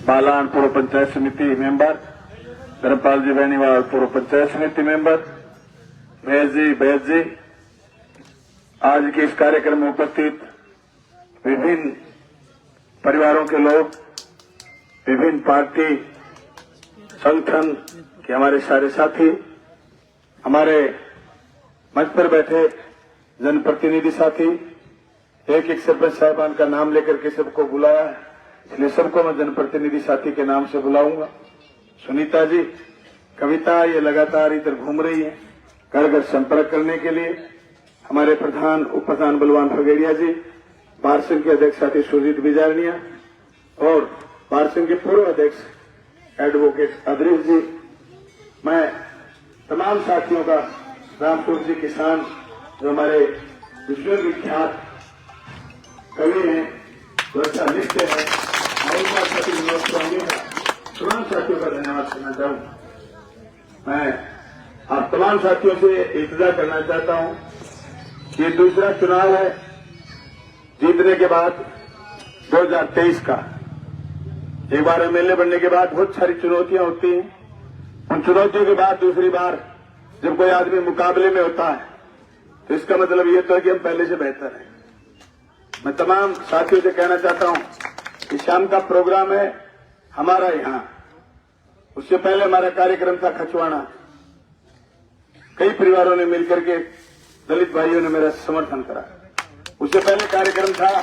बालान पूर्व पंचायत समिति मेंबर, धर्मपाल जी बेनीवाल पूर्व पंचायत समिति मेंबर, महेश जी, आज के इस कार्यक्रम में उपस्थित विभिन्न परिवारों के लोग, विभिन्न पार्टी संगठन के हमारे सारे साथी, हमारे मंच पर बैठे जनप्रतिनिधि साथी, एक एक सरपंच साहिबान का नाम लेकर के सबको बुलाया है, इसलिए सबको मैं जनप्रतिनिधि साथी के नाम से बुलाऊंगा। सुनीता जी, कविता, ये लगातार इधर घूम रही है घर घर संपर्क करने के लिए। हमारे प्रधान उप प्रधान बलवान फगेड़िया जी, बार संघ के अध्यक्ष साथी सुजीत बिजारनिया और बार संघ के पूर्व अध्यक्ष एडवोकेट अदरीफ जी, मैं तमाम साथियों का, रामपुर जी किसान जो हमारे विश्व विख्यात कवि हैं, सुरक्षा लिस्ट है, तमाम साथियों का धन्यवाद करना चाहूंगा। मैं आप तमाम साथियों से इल्तिजा करना चाहता हूं कि ये दूसरा चुनाव है जीतने के बाद 2023 का। एक बार एमएलए बनने के बाद बहुत सारी चुनौतियां होती हैं। उन चुनौतियों के बाद दूसरी बार जब कोई आदमी मुकाबले में होता है तो इसका मतलब ये तो है कि हम पहले से बेहतर हैं। मैं तमाम साथियों से कहना चाहता हूं कि शाम का प्रोग्राम है हमारा यहां, उससे पहले हमारा कार्यक्रम था खचवाना। कई परिवारों ने मिलकर के, दलित भाइयों ने मेरा समर्थन करा। उससे पहले कार्यक्रम था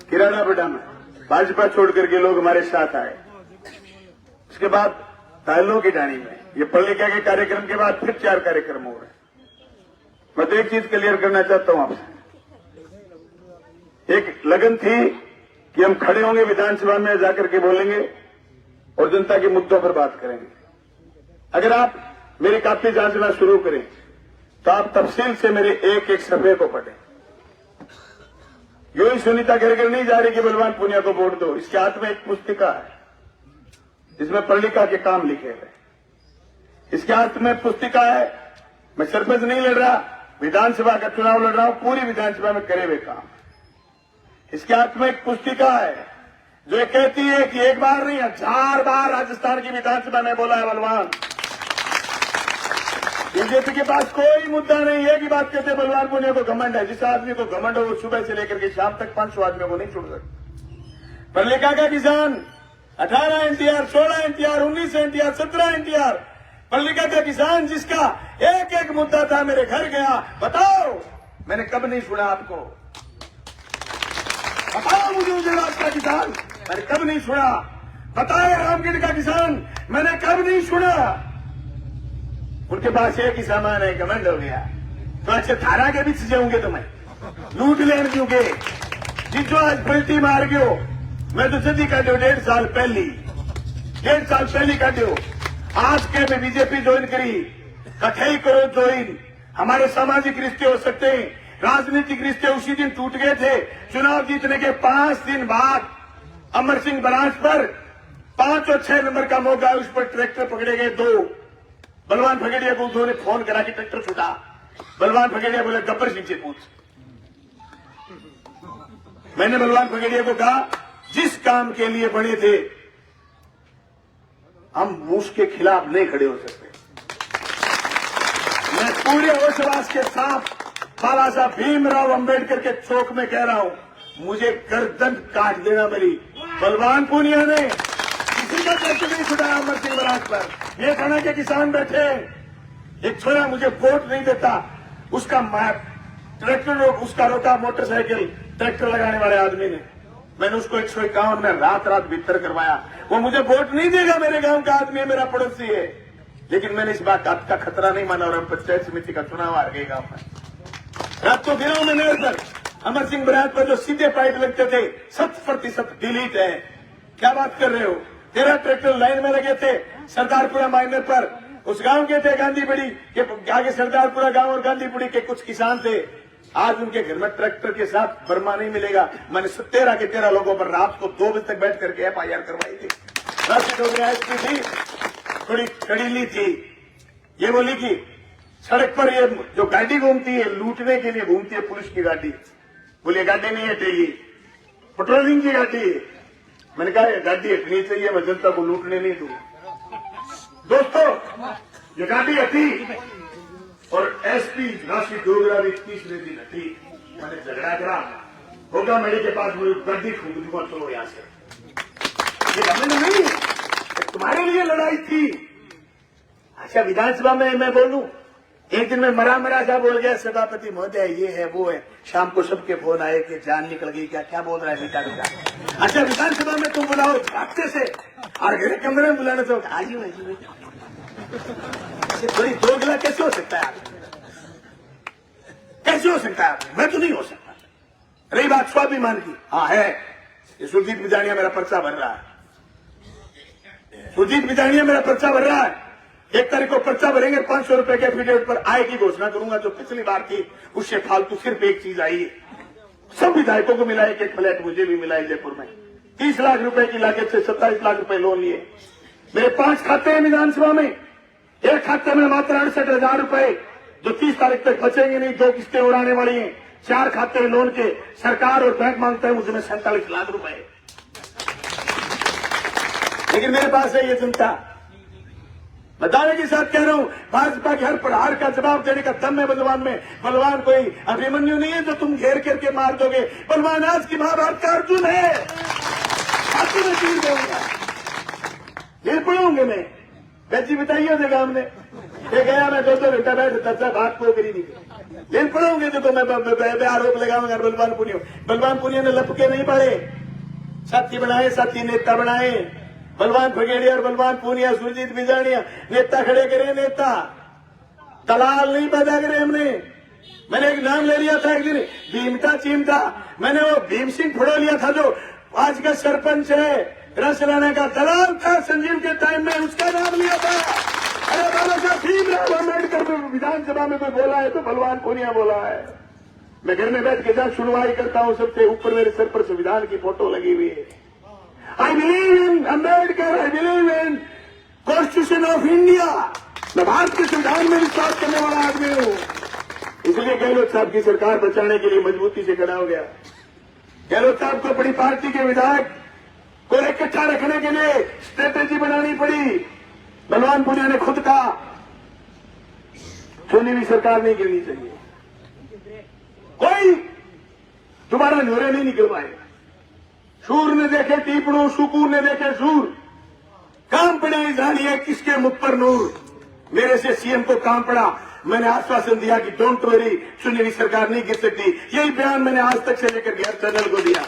किराना बेटा में, भाजपा छोड़ करके लोग हमारे साथ आए। उसके बाद तालों की डाणी में, ये पल्लिका के कार्यक्रम के बाद फिर 4 कार्यक्रम हो रहे। मैं तो एक चीज क्लियर करना चाहता हूं आपसे, एक लगन थी कि हम खड़े होंगे विधानसभा में जाकर के बोलेंगे और जनता के मुद्दों पर बात करेंगे। अगर आप मेरी कापी जांचना शुरू करें तो आप तफसील से मेरे एक एक सफे को पढ़ें। यो ही सुनीता घर घर नहीं जा रही कि बलवान पुनिया को वोट दो। इसके हाथ में एक पुस्तिका है जिसमें पल्लिका के काम लिखे हुए। इसके हाथ में पुस्तिका है, मैं सरपंच नहीं लड़ रहा, विधानसभा का चुनाव लड़ रहा हूं, पूरी विधानसभा में करे हुए काम। इसके हाथ में एक पुस्तिका है जो कहती है कि एक बार नहीं 1000 बार राजस्थान की विधानसभा में बोला है बलवान। बीजेपी के पास कोई मुद्दा नहीं है कि बात कहते बलवान पुनिया को घमंड है। जिस आदमी को घमंड हो वो सुबह से लेकर के शाम तक 500 आदमियों को नहीं छोड़ सकते। पल्लिका का किसान 18 एनटीआर, 16 एनटीआर, 19 एनटीआर, 17 एनटीआर, पल्लिका का किसान जिसका एक एक मुद्दा था, मेरे घर गया, बताओ मैंने कब नहीं सुना आपको? बताओ मुझे गुजरात का किसान मैंने कब नहीं सुना? बताओ रामगढ़ का किसान मैंने कब नहीं सुना? उनके पास एक ही सामान है, घमंड हो गया। तो अच्छे थारा के भी जाऊंगे तो मैं लूट लेने दूंगे जिसो आज पलटी मार गयो। मैं तो जल्दी काटो 1.5 साल पहली काटो। आज के मैं बीजेपी ज्वाइन करी, कठई करो ज्वाइन। हमारे सामाजिक रिश्ते हो सकते हैं, राजनीतिक रिश्ते उसी दिन टूट गए थे। चुनाव जीतने के 5 दिन बाद अमर सिंह ब्रांच पर 5 और 6 नंबर का मौका, उस पर ट्रैक्टर पकड़े गए 2। बलवान फगेड़िया को उन्होंने फोन करा कि ट्रैक्टर छूटा। बलवान फगेड़िया बोले गब्बर सिंह से पूछ। मैंने बलवान फगेड़िया को कहा जिस काम के लिए बने थे हम उसके खिलाफ नहीं खड़े हो सकते। मैं पूरे होशवास के साथ बाबा साहब भीमराव अंबेडकर के चौक में कह रहा हूं, मुझे गर्दन काट देना मेरी। बलवान पुनिया ने किसी का ट्रैक्टर नहीं छुड़ाया अमर सिंह बराज पर। ये खाना के किसान बैठे, एक छोरा मुझे वोट नहीं देता, उसका ट्रैक्टर उसका रोका मोटरसाइकिल ट्रैक्टर लगाने वाले आदमी ने। मैंने उसको 151 में रात भीतर करवाया। वो मुझे वोट नहीं देगा, मेरे गांव का आदमी है, मेरा पड़ोसी है, लेकिन मैंने इस बात का खतरा नहीं माना और हम पंचायत समिति का चुनाव हार गए गांव में। रात को गिरा मैंने पर अमर सिंह बराज पर जो सीधे पाइप लगते थे 100% डिलीट है। क्या बात कर रहे हो? 13 ट्रैक्टर लाइन में लगे थे सरदारपुरा माइनर पर। उस गांव के थे गांधीपुरी के आगे, सरदारपुरा गांव और गांधीपुरी के कुछ किसान थे। आज उनके घर में ट्रैक्टर के साथ बर्मा नहीं मिलेगा। मैंने 13 के 13 लोगों पर रात को 2 बजे तक बैठ करके एफआईआर करवाई थी। राष्ट्रीय कांग्रेस एसपी थी, थोड़ी कड़ीली थी, ये बोली कि सड़क पर ये जो गाड़ी घूमती है लूटने के लिए घूमती है पुलिस की गाड़ी, बोलिए गाड़ी नहीं हटेगी, पेट्रोलिंग की गाड़ी है। मैंने कहा ये गाड़ी हटनी चाहिए, मैं जनता को लूटने नहीं दूंगा। दोस्तों, ये गाड़ी हटी और एसपी राशि डोगरा भी तीसरे दिन हटी। मैंने झगड़ा करा, होगा मेरे के पास, मुझे गाड़ी फूक दूंगा, चलो यहां से। ये हमने नहीं, तुम्हारे लिए लड़ाई थी। अच्छा, विधानसभा में मैं बोलूं, एक दिन में मरा सा बोल गया, सभापति महोदय ये है वो है, शाम को सबके फोन आए कि जान निकल गई, क्या बोल रहा है बेटा बेटा। अच्छा, विधानसभा में तुम बुलाओ हफ्ते से, और मेरे कमरे में बुलाने तो आज ही थोड़ी दोगला कैसे हो सकता है? कैसे हो सकता है? मैं तो नहीं हो सकता। रही बात स्वाभिमान की, हाँ है, ये सुरजीत बिजानिया मेरा पर्चा भर रहा है। सुरजीत बिजानिया मेरा पर्चा भर रहा है। 1 तारीख को पर्चा भरेंगे, 500 रुपए के एफिडेविट पर आय की घोषणा करूंगा, जो पिछली बार थी उससे फालतू सिर्फ एक चीज आई है। सब विधायकों को मिला एक फ्लैट, मुझे भी मिला है जयपुर में। 30 लाख रुपए की लागत से 27 लाख रुपए लोन लिए। मेरे 5 खाते हैं विधानसभा में। एक खाते में मात्र 68,000 रुपए, जो 30 तारीख तक बचेंगे नहीं, 2 किस्तें उड़ाने वाली हैं। 4 खाते हैं लोन के, सरकार और बैंक मांगते हैं मुझे 47 लाख रुपए। लेकिन मेरे पास है ये जनता। मैं दावे के साथ कह रहा हूं, भाजपा के हर प्रहार का जवाब देने का दम है बलवान में। बलवान कोई अभिमन्यु नहीं है जो तुम घेर करके मार दोगे। बलवान आज की महाभारत का अर्जुन है। छाती में तीर दूंगा, ये पढ़ूंगे मैं। बेची बताइए देगा हमने, ये गया मैं 2 घंटा बैठ तब बात को करी नहीं। लेकिन पढ़ोगे तो मैं आरोप लगाऊंगा बलवान पुनिया। बलवान पुनिया ने लपके नहीं पड़े, साथी बनाए, साथी नेता बनाए। बलवान फगेड़िया और बलवान पूनिया, सुरजीत बिजानिया नेता खड़े करे। नेता दलाल नहीं पैदा करे हमने। मैंने एक नाम ले लिया था एक दिन, भीमता चीमता। मैंने वो भीम सिंह फुड़ो लिया था, जो आज का सरपंच है, रसलाना का दलाल था संजीव के टाइम में, उसका नाम लिया था। अरे बाबा साहब भीमराव अम्बेडकर विधानसभा में कोई बोला है तो बलवान पूनिया बोला है। मैं घर में बैठ के जब सुनवाई करता हूं, सबसे ऊपर मेरे सर पर संविधान की फोटो लगी हुई है। I believe in Ambedkar, I believe in Constitution of India. मैं भारत के संविधान में विश्वास करने वाला आदमी हूँ। इसलिए गहलोत साहब की सरकार बचाने के लिए मजबूती से खड़ा हो गया। गहलोत साहब को बड़ी पार्टी के विधायक को इकट्ठा रखने के लिए स्ट्रेटेजी बनानी पड़ी। बलवान पुनिया ने खुद कहा, चुनी हुई सरकार नहीं गिरनी चाहिए, कोई दोबारा न्योरे नहीं निकलवाए। सूर ने देखे टीपड़ू, सुकूर ने देखे सूर, काम पड़े जानिए किसके मुख पर नूर। मेरे से सीएम को काम पड़ा, मैंने आश्वासन दिया कि डोंट वरी, चुनी हुई सरकार नहीं गिर सकती। यही बयान मैंने आज तक से लेकर गैर चैनल को दिया।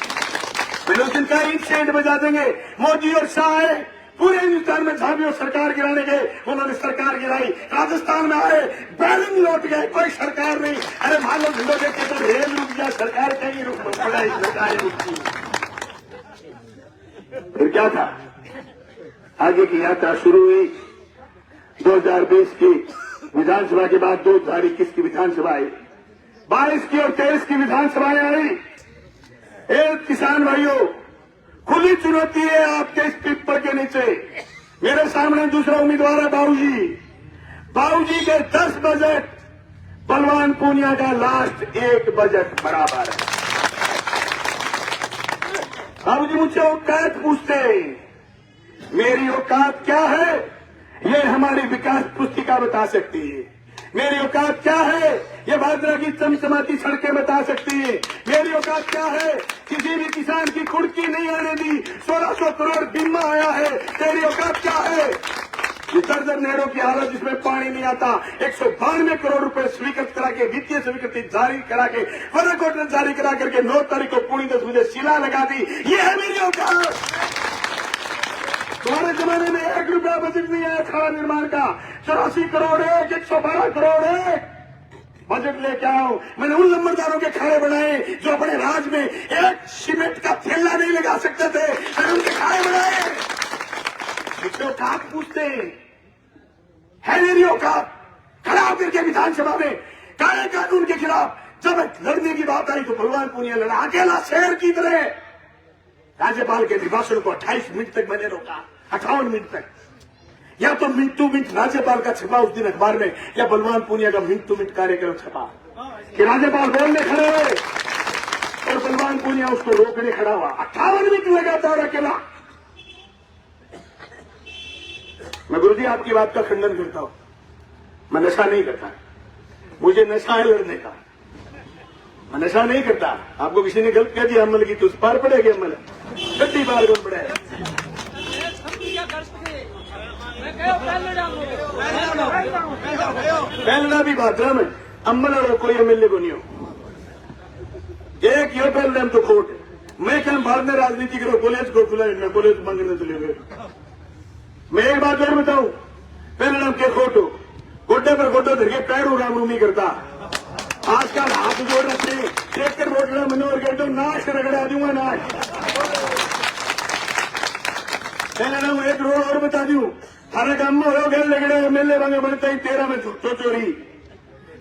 मैंने उस दिन कहा ईंट से ईंट बजा देंगे। मोदी और शाह आए, पूरे हिंदुस्तान में जहां भी वो सरकार गिराने गए उन्होंने सरकार गिराई। राजस्थान में आए, बैलेंस लौट गए, कोई सरकार नहीं। अरे मान लो भिंडो देखे तो रेल रुक गया, सरकार कहीं रुक पड़ा, सरकार रुकती। फिर क्या था, आगे की यात्रा शुरू हुई। 2020 की विधानसभा के बाद 2021 की विधानसभा आई, 22 की और 23 की विधानसभाएं आई। एक किसान भाइयों, खुली चुनौती है आपके इस पीपल के नीचे। मेरे सामने दूसरा उम्मीदवार है बाबूजी। बाबूजी के 10 बजट बलवान पूनिया का लास्ट 1 बजट बराबर है। बाबूजी मुझसे औकात पूछते हैं, मेरी औकात क्या है ये हमारी विकास पुस्तिका बता सकती है। मेरी औकात क्या है ये भादरा की चमचमाती सड़कें बता सकती है। मेरी औकात क्या है, किसी भी किसान की कुर्की नहीं आने दी, 1600 करोड़ बीमा आया है। तेरी औकात क्या है, ये दर्जन नहरों की हालत जिसमें पानी नहीं आता, 192 करोड़ रुपए स्वीकृत करा के, वित्तीय स्वीकृति जारी करा के, वर्क ऑर्डर जारी करा करके 9 तारीख को पूरी 10 बजे शिला लगा दी। ये है मेरी औकात। तुम्हारे जमाने में 1 रुपया बजट नहीं आया खाड़ा निर्माण का, 84 करोड़ है, 112 करोड़ है बजट लेके आओ। मैंने उन नंबरदारों के खाड़े बनाए जो अपने राज में एक सीमेंट का थैला नहीं लगा सकते थे, मैंने उनके खाड़े बनाए। मुझसे औकात पूछते है मेरी औकात। खड़ा होकर के विधानसभा में काले कानून के खिलाफ जब लड़ने की बात आई तो बलवान पूनिया लड़ा, अकेला शेर की तरह। राज्यपाल के अभिभाषण को 28 मिनट तक मैंने रोका, 58 मिनट तक। या तो मिनट टू मिनट राज्यपाल का छपा उस दिन अखबार में, या बलवान पूनिया का मिनट टू मिनट कार्यक्रम छपा कि राज्यपाल बोलने खड़े हुए और बलवान पूनिया उसको रोकने खड़ा हुआ। 58 मिनट लगातार अकेला मैं गुरुजी आपकी बात का खंडन करता हूं। मैं नशा नहीं करता, मुझे नशा है लड़ने का। मैं नशा नहीं करता। आपको किसी ने गलत कह दिया अमल की तो उस पार पड़ेगी अमल, गड्डी पार कौन पड़े। पहलना भी भाद्रा में अमल और कोई एमएलए को नहीं हो। एक ये पहल तो खोट मैं क्या बाद में राजनीति करो, कॉलेज को खुला मैं कॉलेज मांगने चले गए। मैं एक बात और बताऊं, पहले नाम के खोट हो, गोड्डे पर गोड्डा धर के पैर राम रूमी करता। आजकल हाथ जोड़ रखे देख कर वोट मनोहर कर दो, नाश रगड़ा दूंगा नाश। पहले नाम एक रोड और बता दूं, थाना काम में हो गए लगड़े एमएलए वांगे बनता ही 13 में झुट्टो चोरी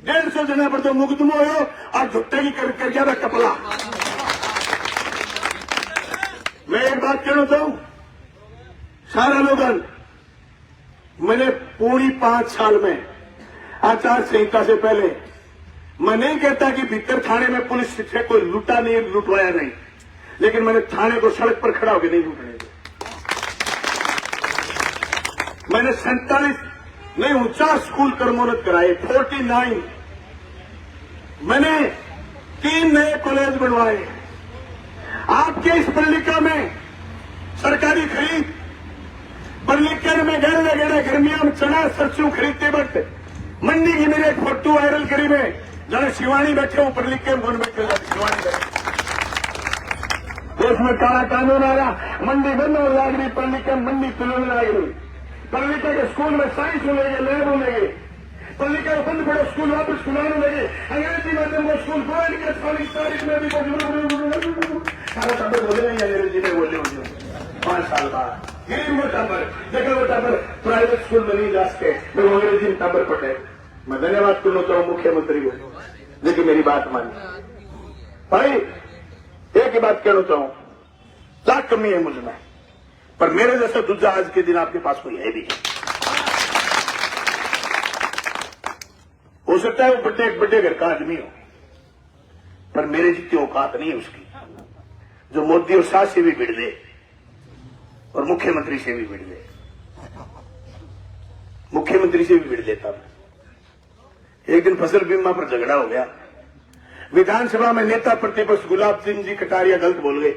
150 जना पर तो मुकदमा हो और झुट्टे की कर गया कपला। मैं एक बात कहना चाहूं, सारा लोगन मैंने पूरी 5 साल में आचार संहिता से पहले मैं नहीं कहता कि भीतर थाने में पुलिस से कोई लूटा नहीं, लुटवाया नहीं, लेकिन मैंने थाने को सड़क पर खड़ा होकर नहीं लूटने दिया। मैंने 47 नहीं 49 स्कूल कर्मोन्नत कराए, 49। मैंने 3 नए कॉलेज बनवाए। आपके इस पल्लिका में सरकारी खरीद पल्लिकर में गए लगे गर्मियों में चना सरसों खरीदते वक्त मंडी की मेरे एक फोटो वायरल करी में जरा शिवानी बैठे ऊपर लिख के फोन बैठे शिवानी बैठे देश में काला कानून आ रहा, मंडी बंद हो लाग रही, पल्लिकर मंडी खुलने लग रही। पल्लिका के स्कूल में साइंस होंगे, लैब होंगे, पल्लिका बंद पड़े स्कूल वापस खुलाने लगे, अंग्रेजी माध्यम को स्कूल बोल के 16 तारीख में भी सारा टाबर बोले नहीं, अंग्रेजी में बोले होंगे 5 साल बाद गरीब वो टाबर देखो, वो टाबर प्राइवेट स्कूल में नहीं जा सके, मैं अंग्रेजी में टाबर पटे। मैं धन्यवाद करना चाहूँ मुख्यमंत्री को, लेकिन मेरी बात मानी भाई। एक ही बात कहना चाहूँ, लाख कमी है मुझ में, पर मेरे जैसा दूसरा आज के दिन आपके पास कोई है भी नहीं। हो सकता है वो एक बड़े घर का आदमी हो, पर मेरे जितनी औकात नहीं है उसकी, जो मोदी और शाह से भी भिड़ ले और मुख्यमंत्री से भी भिड़ ले। मुख्यमंत्री से भी भिड़ लेता मैं। एक दिन फसल बीमा पर झगड़ा हो गया, विधानसभा में नेता प्रतिपक्ष गुलाब सिंह जी कटारिया गलत बोल गए।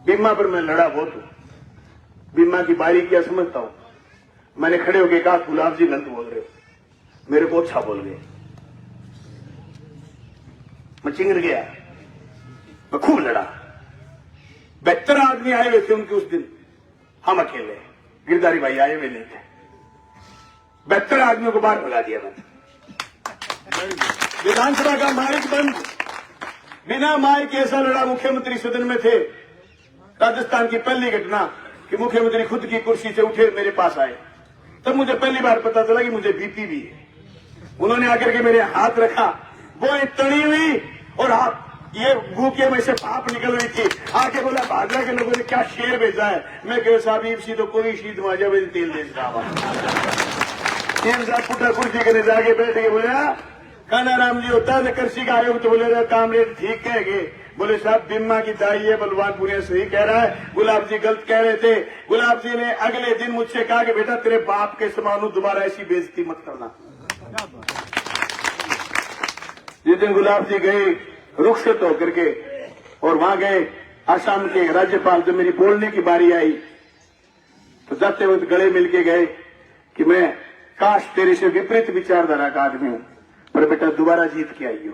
बीमा पर मैं लड़ा बहुत हूं, बीमा की बारी क्या समझता हूं। मैंने खड़े होकर कहा गुलाब जी गलत बोल रहे हो, मेरे को अच्छा बोल गए। मैं चिंगड़ गया, मैं खूब लड़ा। 72 आदमी आए हुए थे उनके उस दिन, हम अकेले, गिरधारी भाई आए हुए नहीं थे। 72 आदमियों को बाहर भगा दिया मैंने। विधानसभा का माइक बंद, बिना माइक ऐसा लड़ा। मुख्यमंत्री सदन में थे। राजस्थान की पहली घटना कि मुख्यमंत्री खुद की कुर्सी से उठे मेरे पास आए, तब मुझे पहली बार पता चला कि मुझे बीपी भी है। उन्होंने आकर के मेरे हाथ रखा, वो तड़ी हुई और ये भूखे में से पाप निकल रही थी। आके बोला भाजपा के लोगों ने क्या शेर भेजा है। मैं कह साहब सी तो कोई शीत माजा में तेल दे तीन साहब पुटर कुर्सी करने जाके बैठ के बोला काना राम जी होता है कृषि का आयोग, तो बोले कामरेड ठीक कह गए। बोले साहब बीमा की दाई है, बलवानपुरिया सही कह रहा है, गुलाब जी गलत कह रहे थे। गुलाब जी ने अगले दिन मुझसे कहा कि बेटा तेरे बाप के समान हूं, दोबारा ऐसी बेइज्जती मत करना। जिस दिन गुलाब जी गए रुखसत होकर के और वहां गए आसाम के राज्यपाल, जब मेरी बोलने की बारी आई तो जाते वक्त गले मिलके गए कि मैं काश तेरे से विपरीत विचारधारा का आदमी हूं, पर बेटा दोबारा जीत के आई हो।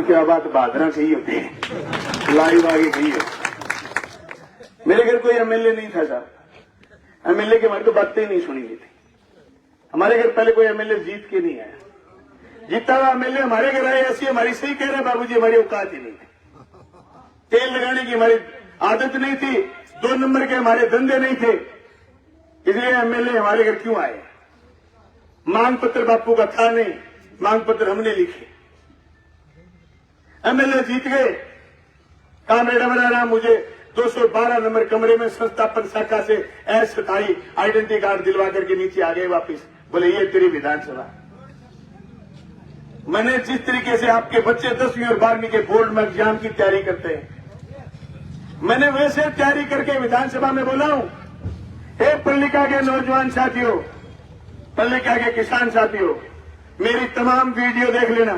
क्या बात बादरा कही होती है, लाइव आगे गई हो। मेरे घर कोई एमएलए नहीं था साहब, एमएलए के हमारी तो बातें ही नहीं सुनी गई थी। हमारे घर पहले कोई एमएलए जीत के नहीं आया। जीता हुआ एमएलए हमारे घर आए, ऐसी हमारी सही कह रहे हैं बाबूजी, हमारी औकात ही नहीं थी। तेल लगाने की हमारी आदत नहीं थी, 2 नंबर के हमारे धंधे नहीं थे, इसलिए एमएलए हमारे घर क्यों आए। मांग पत्र बापू का था नहीं, मांग पत्र हमने लिखे। एमएलए जीत गए। कहा मैडम राम मुझे 212 नंबर कमरे में संस्थापन शाखा से अस्थायी आइडेंटिटी कार्ड दिलवा करके नीचे आ गए वापिस। बोले ये तेरी विधानसभा। मैंने जिस तरीके से आपके बच्चे 10वीं और 12वीं के बोर्ड में एग्जाम की तैयारी करते हैं, मैंने वैसे तैयारी करके विधानसभा में बोला हूं हे पल्लिका के नौजवान साथियों, पल्लिका के किसान साथियों, मेरी तमाम वीडियो देख लेना।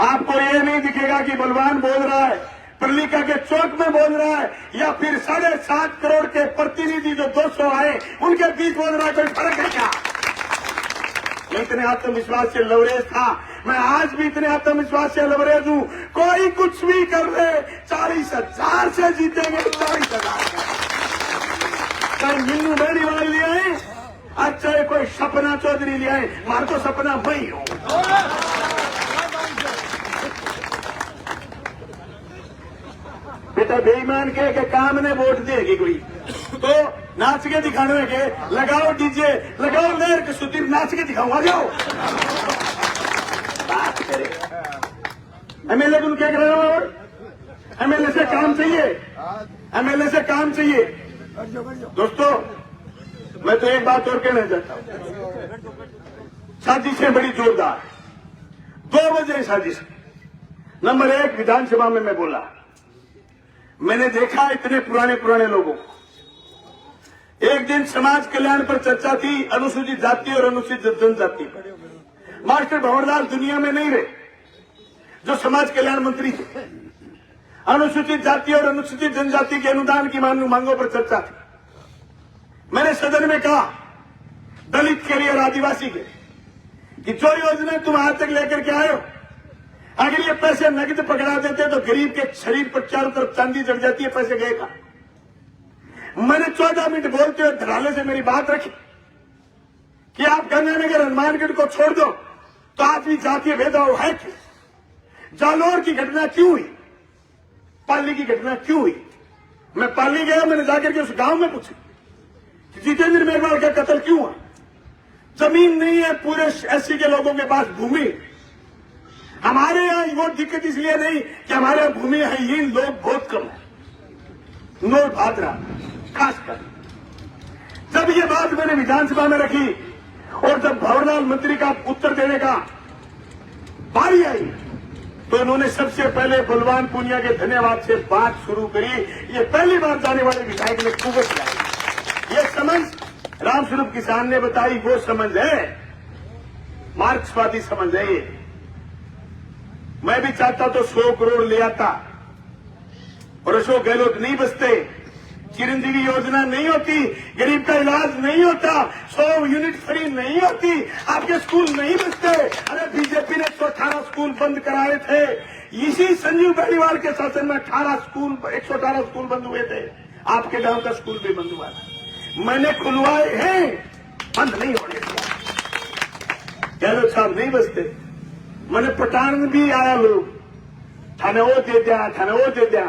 आपको ये नहीं दिखेगा कि बलवान बोल रहा है, पल्लिका के चौक में बोल रहा है, या फिर 7.5 करोड़ के प्रतिनिधि जो 200 आए उनके बीच बोल रहा है। कोई फर्क है क्या? मैं इतने आत्मविश्वास से लवरेज था, मैं आज भी इतने आत्मविश्वास से लवरेज हूं। कोई कुछ भी कर ले, 40,000 से जीतेंगे। 40,000 चाहे मिन्नू बेनीवाल ले आए, आज चाहे कोई सपना चौधरी ले आए, मार तो सपना मैं ही हूं। बेटा बेईमान के काम ने वोट देगी कोई तो नाच के दिखाने के, लगाओ डीजे, लगाओ लहर के सुधीर, नाच के दिखाऊं, आ जाओ। बात करे एमएलए तुम क्या कर रहे हो? एमएलए से काम चाहिए, एमएलए से काम चाहिए। दोस्तों, मैं तो एक बात और कहना चाहता हूं, साजिशें बड़ी जोरदार, 2 वजह साजिश। नंबर 1, विधानसभा में मैं बोला, मैंने देखा इतने पुराने लोगों को। एक दिन समाज कल्याण पर चर्चा थी, अनुसूचित जाति और अनुसूचित जनजाति पर। मास्टर भंवरलाल दुनिया में नहीं रहे जो समाज कल्याण मंत्री थे। अनुसूचित जाति और अनुसूचित जनजाति के अनुदान की मांगों पर चर्चा थी। मैंने सदन में कहा, दलित के लिए और आदिवासी के लिए, कि जो योजना तुम आज तक लेकर के आए हो, अगर ये पैसे नकद पकड़ा देते तो गरीब के शरीर पर चारों तरफ चांदी चढ़ जाती है, पैसे गए कहां? मैंने 14 मिनट बोलते हुए धराले से मेरी बात रखी कि आप गंगानगर हनुमानगढ़ को छोड़ दो तो आज भी जातीय भेदभाव है क्यों? जालोर की घटना क्यों हुई? पाली की घटना क्यों हुई? मैं पाली गया, मैंने जाकर के उस गांव में पूछा कि जितेंद्र मेघवाल का कत्ल क्यों हुआ? जमीन नहीं है पूरे एससी के लोगों के पास भूमि। हमारे यहां वो दिक्कत इसलिए नहीं कि हमारे यहां भूमि है, ये लोग बहुत कम है, नोट भाद्रा खासकर। जब ये बात मैंने विधानसभा में रखी और जब भंवरलाल मंत्री का उत्तर देने का बारी आई तो उन्होंने सबसे पहले बलवान पूनिया के धन्यवाद से बात शुरू करी। ये पहली बार जाने वाले विधायक ने कुवत लाई। ये समझ रामस्वरूप किसान ने बताई, वो समझ है, मार्क्सवादी समझ है। ये मैं भी चाहता तो 100 करोड़ ले आता और अशोक गहलोत नहीं बचते, चिरंजीवी योजना नहीं होती, गरीब का इलाज नहीं होता, 100 यूनिट फ्री नहीं होती, आपके स्कूल नहीं बचते। अरे बीजेपी ने 118 स्कूल बंद कराए थे, इसी संजीव बेनीवाल के शासन में 118 स्कूल बंद हुए थे। आपके गांव का स्कूल भी बंद हुआ था, मैंने खुलवाए हैं, बंद नहीं होने दिया। गहलोत साहब नहीं बचते। मैंने पठान भी आया लोग, थाने वो दे दिया, थाने वो दे दिया,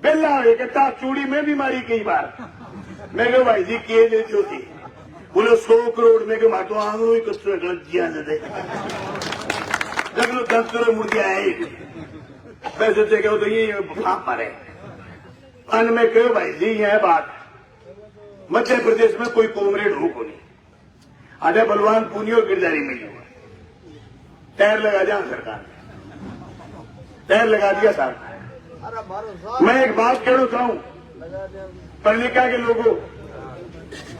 बेला कहता चूड़ी में भी मारी कई बार। मैं कहो भाई जी किए दे जो थी, बोले 100 करोड़ में के माटो आंगड़ो ही कच्चो गलतियां दे लगलो 10 करोड़ मुर्गिया है। मैं सोचे कहो तो ये भाप मारे अन में कहो भाई जी यह बात मध्य प्रदेश में कोई कॉमरेड हो को नहीं, आधे बलवान पूनियो गिरदारी मिली हुआ, टायर लगा दिया सरकार ने, टायर लगा दिया साहब। मैं एक बात कहना चाहूं, पल्लिका के लोगों,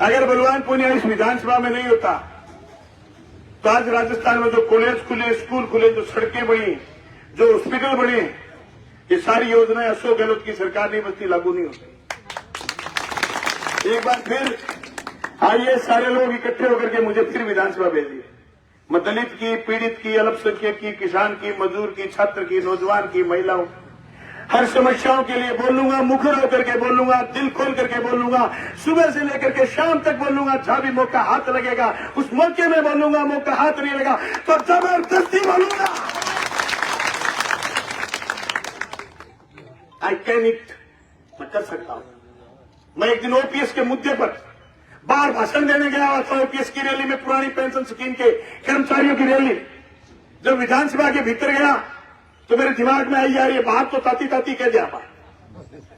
अगर बलवान पूनिया इस विधानसभा में नहीं होता तो आज राजस्थान में जो कॉलेज खुले, स्कूल खुले, जो सड़कें बनी, जो हॉस्पिटल बने, ये सारी योजनाएं अशोक गहलोत की सरकार नहीं बचती, लागू नहीं होती। एक बार फिर आइए सारे लोग इकट्ठे होकर के मुझे फिर विधानसभा भेजिए। मैं दलित की, पीड़ित की, अल्पसंख्यक की, किसान की, मजदूर की, छात्र की, नौजवान की, महिलाओं, हर समस्याओं के लिए बोलूंगा, मुखर होकर के बोलूंगा, दिल खोल करके बोलूंगा, सुबह से लेकर के शाम तक बोलूंगा। जहां भी मौका हाथ लगेगा उस मौके में बोलूंगा, मौका हाथ नहीं लगा तो जबरदस्ती बोलूंगा। आई कैन इट, मैं कर सकता हूं। मैं एक दिन ओपीएस के मुद्दे पर बाहर भाषण देने गया हुआ था, ओपीएस की रैली में, पुरानी पेंशन स्कीम के कर्मचारियों की रैली। जब विधानसभा के भीतर गया तो मेरे दिमाग में आई यार ये बात तो ताती ताती कह दिया।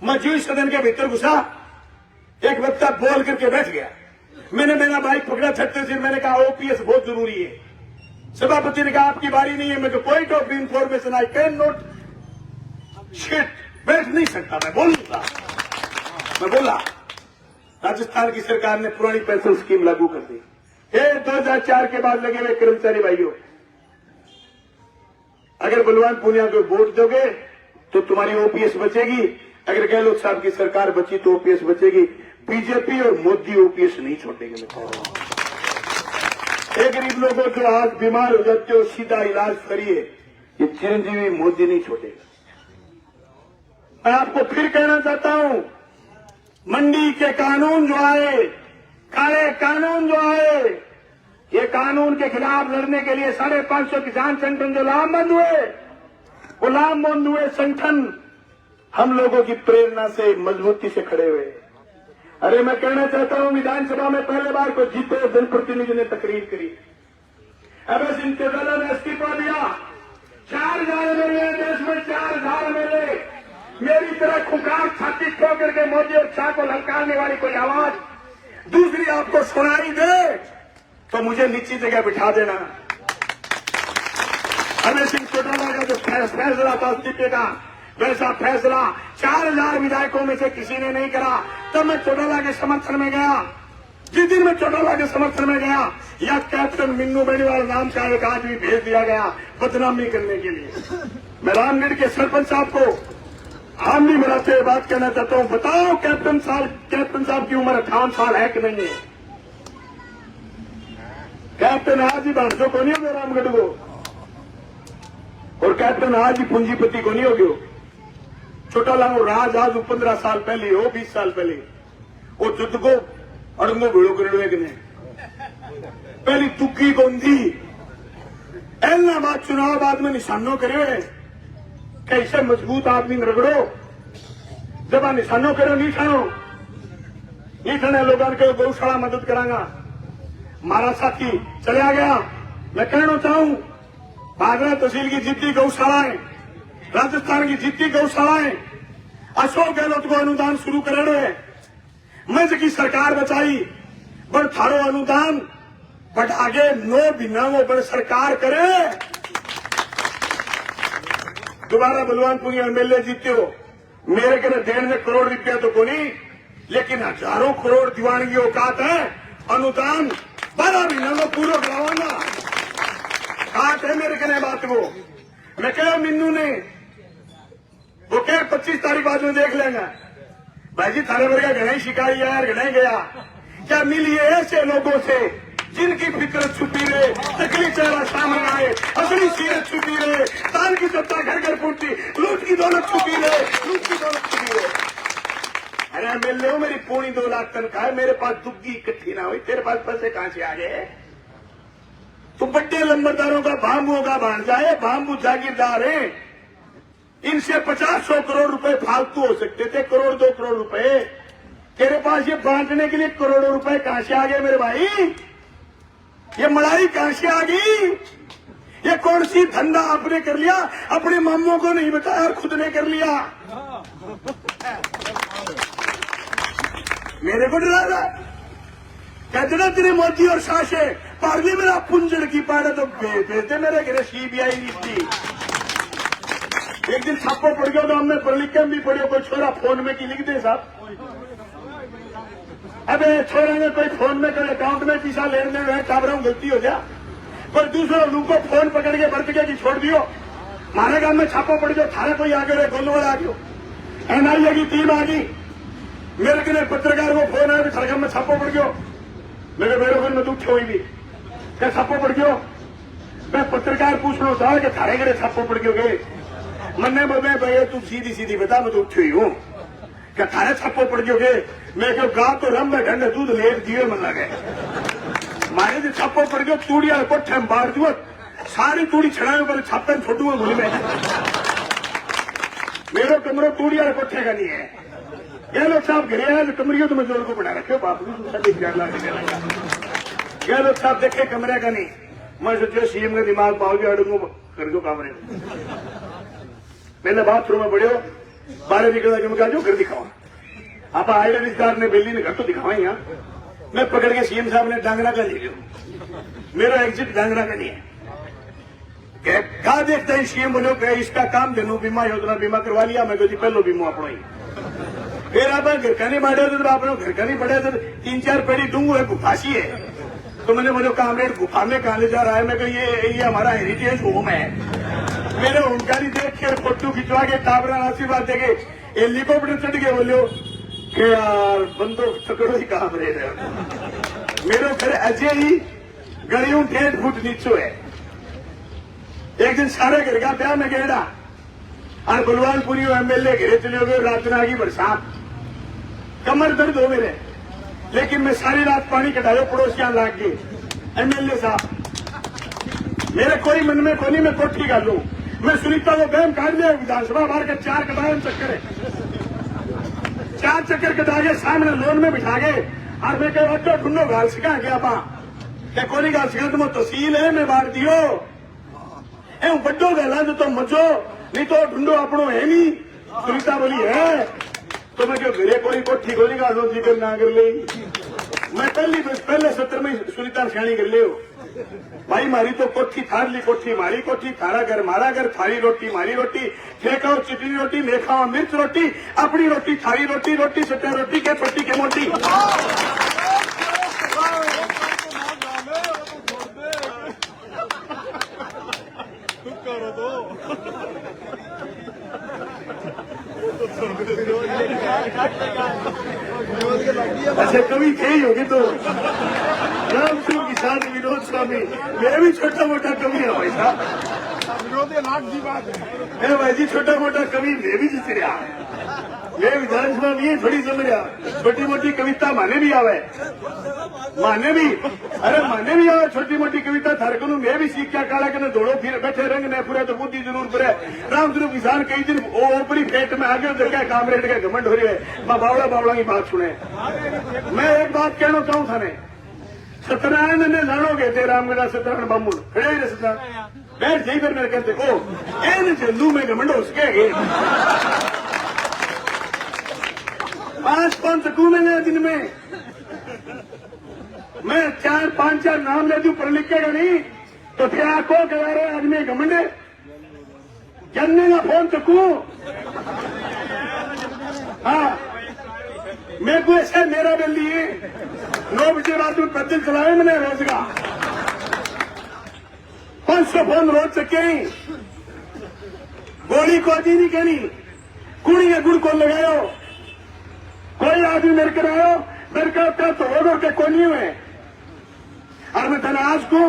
मैं जो सदन के भीतर घुसा, एक वक्ता बोल करके बैठ गया। मैंने मेरा बाइक पकड़ा छत्ते से, मैंने कहा ओपीएस बहुत जरूरी है। सभापति ने कहा आपकी बारी नहीं है। मैं point of information, I can not shit, बैठ नहीं सकता, मैं बोलूंगा। मैं बोला राजस्थान की सरकार ने पुरानी पेंशन स्कीम लागू कर दी। ये 2004 के बाद लगे हुए कर्मचारी भाइयों, अगर बलवान पूनिया को वोट दोगे तो तुम्हारी ओपीएस बचेगी, अगर गहलोत साहब की सरकार बची तो ओपीएस बचेगी। बीजेपी और मोदी ओपीएस नहीं छोड़ेंगे। एक गरीब लोगों जो आज बीमार हो जाते हो सीधा इलाज करिए, ये चिरंजीवी मोदी नहीं छोड़ेगा। मैं आपको फिर कहना चाहता हूं, मंडी के कानून जो आए, काले कानून जो आए, ये कानून के खिलाफ लड़ने के लिए 550 किसान संगठन जो लामबंद हुए, वो लामबंद हुए संगठन हम लोगों की प्रेरणा से मजबूती से खड़े हुए। अरे मैं कहना चाहता हूं, विधानसभा में पहले बार को जीते जनप्रतिनिधि ने तकरीर करी, अबे सिंह चौटाला ने इस्तीफा दिया। 4000 एमएलए देश में, 4000 एमएलए, मेरी तरह खुकार छाती ठोकर के मोदी और शाह को ललकारने वाली कोई आवाज दूसरी आपको सुनाई दे तो मुझे नीची जगह बिठा देना। अबे सिंह चौटाला का जो फैसला था इस्तीफे का, वैसा फैसला 4000 विधायकों में से किसी ने नहीं करा। तब मैं चौटाला के समर्थन में गया। जिस दिन मैं चौटाला के समर्थन में गया, या कैप्टन मिन्नू बेनीवाल नाम का एक आदमी भेज दिया गया बदनामी करने के लिए। मैं रामगढ़ के सरपंच साहब को आमनी मिलाते हुए बात कहना चाहता हूं, बताओ कैप्टन साहब की उम्र 58 साल है कि नहीं है? कैप्टन आज ही भाषो को नहीं हो गया रामगढ़ को, और कैप्टन आज ही पूंजीपति को नहीं हो गयो। चौटाला राज आज 15 साल पहले हो, 20 साल पहले वो जुद्ध को अड़ंगो भेड़ो कर पहली तुक्की गोंदी एलना बाद चुनाव बाद में निशानों करे कैसे मजबूत आदमी रगड़ो, जब आ निशानों करो नहीं ठाने लोगों के गौशाला मदद करांगा। मारा साथी चलिया गया। मैं कहना चाहूं, भागरा तहसील की जितनी गौशालाएं, राजस्थान की जितनी गौशालाएं अशोक गहलोत को अनुदान शुरू कर रहे हैं। मंच की सरकार बचाई, पर थारो अनुदान बढ़ागे नो बिना वो बड़ सरकार करे। दोबारा बलवानपुर एमएलए जीते हो, मेरे के 1.5 करोड़ रुपया तो को नहीं, लेकिन हजारों करोड़ दीवान की औकात है। अनुदान 12 महीना में पूरा करावाना काट है मेरे कहने बात को। मैं कह मिन्नू ने वो कह 25 तारीख बाद में देख लेंगे। भाई जी थारे वर्गा घना ही शिकारी यार, घना ही गया। क्या मिलिए ऐसे लोगों से जिनकी फितरत छुपी रहे, नकली चेहरा सामने आए, असली सीरत छुपी रहे, तान की सत्ता घर घर पूछती, लूट की दौलत छुपी रहे, लूट की दौलत छुपी रहे। अरे मिल लो, मेरी पौनी 2 लाख तनख्वाह है, मेरे पास दुग्गी इकट्ठी ना हुई, तेरे पास पैसे कहां से आ गए? तो बड्डे लंबरदारों का बाम्बू का भांजा है, बाम्बू जागीरदार है, इनसे 50-100 करोड़ रुपए फालतू हो सकते थे, 1-2 करोड़ रुपए। तेरे पास ये बांटने के लिए करोड़ों रुपए कहां से आ गए मेरे भाई? ये मलाई कहां से आ गई? ये कौन सी धंधा आपने कर लिया? अपने मामों को नहीं बताया और खुद ने कर लिया। मेरे को डरा रहा कहते ना तेरे मोदी और शाह से पार्ली मेरा पुंजड़ की पाड़ा तो भेजते मेरे घर सीबीआई रिश्ती। एक दिन छापो पड़ गया तो हमने पढ़ लिख के भी पढ़ियो, कोई छोरा फोन में की लिख दे साहब। अबे छोरे ने कोई फोन में कोई अकाउंट में पैसा लेने में टाबरों गलती हो जा, पर दूसरे लोग को फोन पकड़ के बरत के छोड़ दियो। हमारे गांव में छापो पड़ गयो, थारा कोई आ गयो, गोलवाल आ गयो, एनआईए की टीम आ गई। मेरे के पत्रकार को फोन आया, थारे गांव में छापो पड़ गयो। मेरे को में दुख हुई भी क्या छापो पड़ गयो? मैं पत्रकार पूछना था कि थारे घरे छापो पड़ गयो गए मन्ने बोले भाई तू सीधी सीधी बता, मैं दुख हुई हूँ क्या थारे छापो पड़ गयो गए? मैं क्यों गा तो रम में ढंड दूध लेट दिए मन लगे मारे जो छापो पड़ गयो, तूड़िया कोठे में बाढ़ दियो, सारी तूड़ी छड़ाए पर छापे छोटू भूल में। मेरा कमरो तूड़िया कोठे का नहीं है। गहलोत साहब घरे है कमरियों तो मैं जोर को बना रखे बापू गहलोत साहब देखे कमरे का नहीं। मैं सोचो सीएम का दिमाग पाओगे अड़ूंगो कर दो कमरे में। मैंने बाथरूम में बढ़ियो, बाहर निकला कि मैं जो घर दिखावा। आप आए रिश्तेदार ने बेली ने घर तो दिखावा ही। मैं पकड़ के सीएम साहब ने डांगरा का ले लियो, मेरा एग्जिट डांगरा का नहीं है। कहा देखते हैं सीएम बोलो इसका काम जनू बीमा योजना बीमा करवा लिया। मैं तो जी पहलो बीमा अपना ही फिर आप घर का नहीं बाढ़े तो आपने घर का नहीं बढ़े तो 3-4 पेड़ी डूंगू है, गुफासी है। तो मैंने बोले कामरेड गुफा में कहा ले जा रहा है? मैं कहा ये हमारा हेरिटेज होम है। मेरे होमकारी देख के फोटो खिंचवा के टाबरा आशीर्वाद देखे हेलीकॉप्टर चढ़ के बोलो कि यार बंदो तकड़ो ही कामरेड है। मेरे घर अजय ही गलियों 1.5 फुट नीचो है। एक दिन सारे घर का ब्याह में गेड़ा और बलवानपुरी एमएलए घरे चले गए, रात में आ गई बरसात, कमर दर्द हो मेरे, लेकिन मैं सारी रात पानी कटायो, पड़ोसियां लाग गए। एमएलए साहब मेरे कोई मन में कोनी मैं कोठी कर लू, मैं सुनीता को बहम काट लिया, विधानसभा बाहर के 4 कटाए चक्कर है, 4 चक्कर कटा के सामने लोन में बिठा गए। और मैं कह बच्चों ढूंढो गाल सिखा गया पा क्या कोनी गाल सिखा, तुम तहसील है मैं बांट दियो ए बड्डो गला तो मजो नहीं तो ढूंढो अपनो है नहीं। सुनीता बोली है तो मैं क्यों घरे कोई कोठी कोनी का लो जिक्र ना कर ले। मैं पहले सत्र में सुनीता सियाणी कर ले भाई, मारी तो कोठी थार ली, कोठी मारी, कोठी थारा घर मारा घर, थारी रोटी मारी रोटी, फेंकाओ चिटनी रोटी, मैं खाओ मिर्च रोटी, अपनी रोटी थारी रोटी, रोटी सत्या रोटी के छोटी के मोटी। अच्छा कभी थे ही होगी तो राम सिंह किसान विनोद स्वामी, मैं भी छोटा मोटा कवि है भाई साहब, विनोद लाख की बात है भाई जी, छोटा मोटा कवि मैं भी जिस रहा, मैं विधानसभा में थोड़ी समझ रहा, छोटी मोटी कविता माने भी आवे, माने भी आवे छोटी मोटी कविता थारकू मैं भी सीख क्या काला के दौड़ो फिर बैठे रंग ने पूरे तो बुद्धि जरूर पूरे। राम स्वरूप किसान कई दिन ऊपरी पेट में आगे उधर क्या कामरेड का घमंड हो रही है, माँ बावड़ा बावड़ा की बात सुने। मैं एक बात कहना चाहूँ थाने, सत्यनारायण ने लानोगे थे रामगढ़ सत्यनारायण बामू खड़े ही सत्यनारायण बैठ जाई पर मेरे कहते ओ इन चंदू में घमंड हो सके 5 सकू मैंने दिन में मैं 4-5 नाम ले दू पढ़ लिखेगा नहीं तो फिर आपको कह रहे आदमी घमंडे जानने का फोन चकू। हाँ मैं को ऐसा मेरा बिल लिए 9 बजे रात में पैदल चलाए मैंने रोजगार 500 फोन रोज चके गोली को आदि नहीं कहनी कुड़ी के गुड़ को लगायो कोई आदमी मेरे कर आयो मेरे का तो रोड के कोनी में और मैं तेना आज को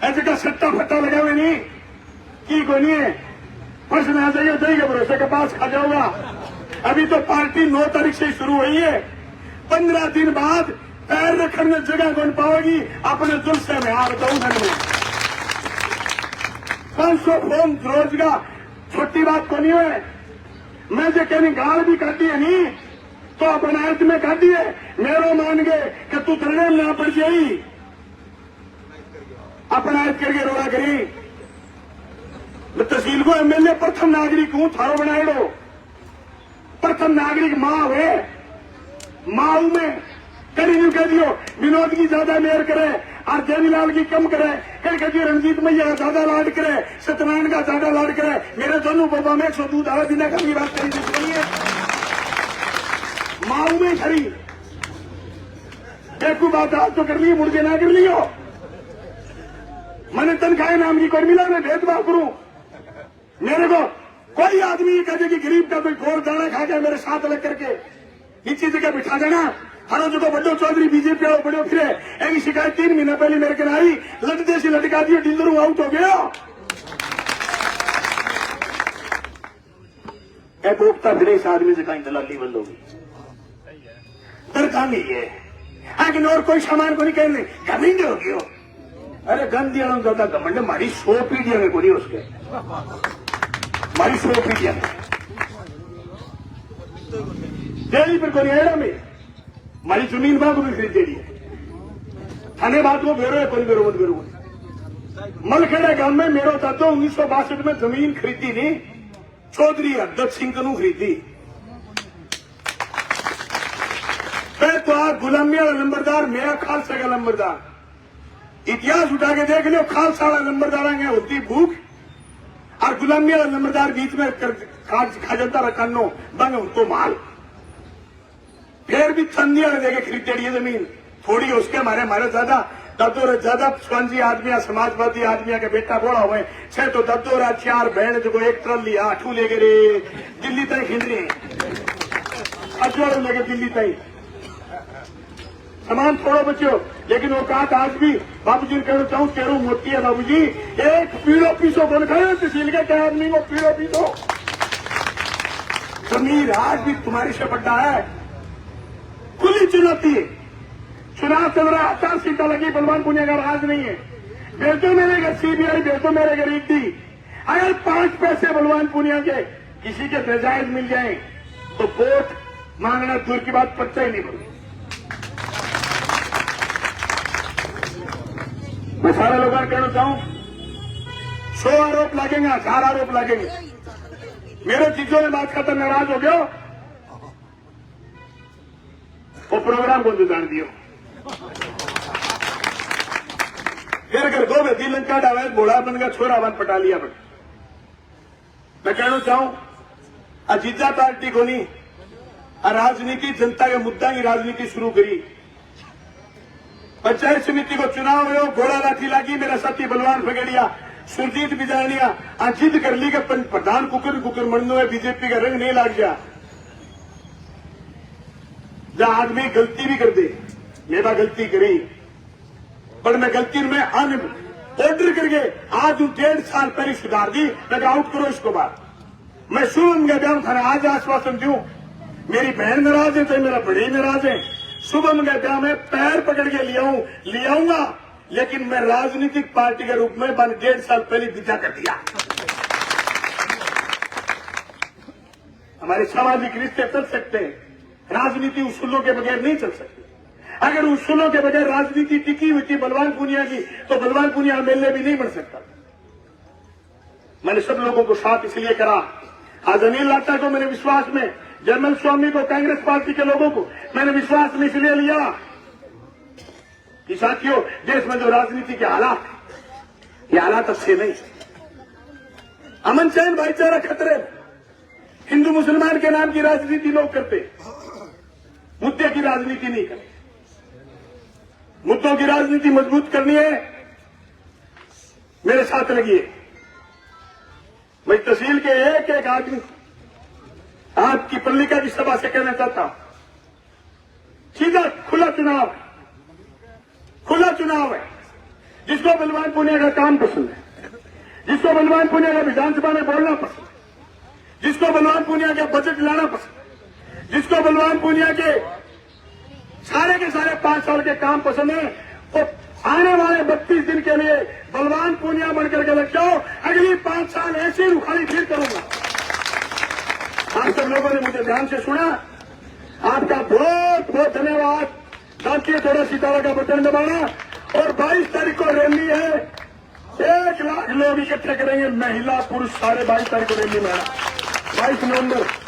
ऐसे का सट्टा फट्टा लगा हुए नहीं की कोनी है फर्स्ट में आ जाइए जाइए भरोसे के पास खा जाऊंगा। अभी तो पार्टी 9 तारीख से शुरू हुई है, 15 दिन बाद पैर रखने में जगह कौन पाओगी अपने जुल्से में। आप बताऊं घर में 500 फोन रोजगार छोटी बात को नहीं है। मैं जो कहनी गाल भी काटी है नहीं तो अपना अर्थ में काटी है मेरो मान गए कि तू धरने में ना पड़ जाई अपना अर्थ करके रोड़ा करी। मैं तहसील को एमएलए प्रथम नागरिक हूं थारो बनाएड़ो प्रथम नागरिक माँ हुए माँ में करी न्यू कह दियो विनोद की ज्यादा मेयर करे और जयनीलाल की कम करे कहीं कह दियो रंजीत मैया ज्यादा लाड करे सत्यनारायण का ज्यादा लाड करे मेरे दोनों बाबा में 100 दूध आवा दिन का बात करी सुनिए माँ में खरी देखो बात आज तो कर ली मुड़ के ना कर लियो मैंने तनख्वाह नाम की कोई मिला मैं भेदभाव करूं मेरे को कोई आदमी कहे कि गरीब का कोई घोर दाना खा गया मेरे साथ लग करके नीचे जगह बिठा देना हरो जो बड्डो चौधरी बीजेपी वालों बड़ो फिरे एक शिकायत 3 महीना पहले मेरे के आई लटते से लटका दियो डीलर आउट हो गया भोगता फिर इस आदमी से कहीं दलाली बंद होगी दरकार नहीं है आगे और कोई सामान को नहीं कहने घमंड हो गयो। अरे गंदी ज्यादा घमंड हमारी 100 पीढ़ियों में कोई उसके हमारी 100 पीढ़ियां दिल्ली पर कोई एड़ा में हमारी जमीन बाग भी खरीद रही है थाने बात को बेरो है कोई बेरो मत बेरो मलखेड़ा गांव में मेरो दादो 1962 में जमीन खरीदी नहीं चौधरी हरदत सिंह को खरीदी फिर तो आज गुलामी वाला नंबरदार मेरा खालसा का नंबरदार इतिहास उठा के देख लो खालसा वाला नंबरदार होती भूख और गुलामी वाला नंबरदार बीच में खा जाता रखा नो बंग उनको माल फिर भी चंदिया देके खरीदेड़ी है जमीन थोड़ी उसके हमारे ज्यादा ददोर ज्यादा स्वांजी आदमी समाजवादी आदमी के बेटा बोला हुए छे तो ददोर 4 बहन जो एक ट्रॉली आठू लेके रे दिल्ली तक खींच रहे अजवाड़ू लेके दिल्ली तक सामान थोड़ा बच्चों लेकिन वो कहा आज भी बाबूजी ने कहना चाहूँ केरू मोटी है बाबूजी एक पीड़ो पीसो बोल खाए तहसील के क्या आदमी को पीड़ो पीसो जमीर आज भी तुम्हारी से बड्डा है खुली चुनौती है चुनाव चल रहा 8 सीटें लगी बलवान पुनिया का राज नहीं है भेज दो मेरे घर सीबीआई भेज दो मेरे घर ईडी अगर 5 पैसे बलवान पुनिया के किसी के नजायज मिल जाए तो वोट मांगना दूर की बात पर्चा ही नहीं बोलूं मैं सारे लोगों को कहना चाहूं 100 आरोप लगेंगे 1000 आरोप लगेंगे मेरे चीजों में बात करता नाराज हो गया वो प्रोग्राम को जान दियो फिर अगर दो में दिल लंका डावे घोड़ा बन गया छोरा बन पटा लिया बन मैं कहना चाहूं अजीजा पार्टी को नहीं राजनीति जनता के मुद्दा की राजनीति शुरू करी पंचायत समिति को चुनाव हो घोड़ा लाठी लागी मेरा साथी बलवान फगेड़िया सुरजीत बिजानिया जिद कर ली के प्रधान कुकर कुकर मंडो है बीजेपी का रंग नहीं लाग गया जहां आदमी गलती भी कर दे मेरा गलती करी पर मैं गलती में ऑर्डर करके आज 1.5 साल पहले सुधार दी मैं आउट करो इसको बाद मैं शुभम के ब्याह थाना आज आश्वासन दूं मेरी बहन नाराज है तो मेरा बड़ी नाराज है शुभम के ब्याह में पैर पकड़ के ले आऊंगा लेकिन मैं राजनीतिक पार्टी के रूप में 1.5 साल पहले विदा कर दिया हमारे सामाजिक रिश्ते चल सकते हैं राजनीति उसूलों के बगैर नहीं चल सकती अगर उसूलों के बगैर राजनीति टिकी हुई थी बलवान पुनिया की तो बलवान पुनिया एमएलए भी नहीं बन सकता मैंने सब लोगों को साथ इसलिए करा आज अनिल लाटा को मैंने विश्वास में जयमल स्वामी को कांग्रेस पार्टी के लोगों को मैंने विश्वास में इसलिए लिया कि साथियों देश में जो राजनीति के हालात ये हालात अच्छे नहीं अमन चैन भाईचारा खतरे हिंदू मुसलमान के नाम की राजनीति लोग करते मुद्दे की राजनीति नहीं करते मुद्दों की राजनीति मजबूत करनी है मेरे साथ लगिए मैं तहसील के एक एक आदमी आपकी पल्लिका की सभा से कहना चाहता हूं सीधा खुला चुनाव है जिसको बलवान पुनिया का काम पसंद है जिसको बलवान पुनिया का विधानसभा में बोलना पसंद है जिसको बलवान पुनिया का बजट लाना पसंद है जिसको बलवान पुनिया के सारे 5 साल के काम पसंद है तो आने वाले 32 दिन के लिए बलवान पुनिया बनकर के लग जाओ अगली 5 साल ऐसे रुखाली फिर करूंगा आप सब लोगों ने मुझे ध्यान से सुना आपका बहुत बहुत धन्यवाद दांतिये थोड़ा सितारा का बटन दबाना और 22 तारीख को रैली है 1 लाख लोग इकट्ठे करेंगे महिला पुरुष सारे 22 तारीख को रैली में 22 नवंबर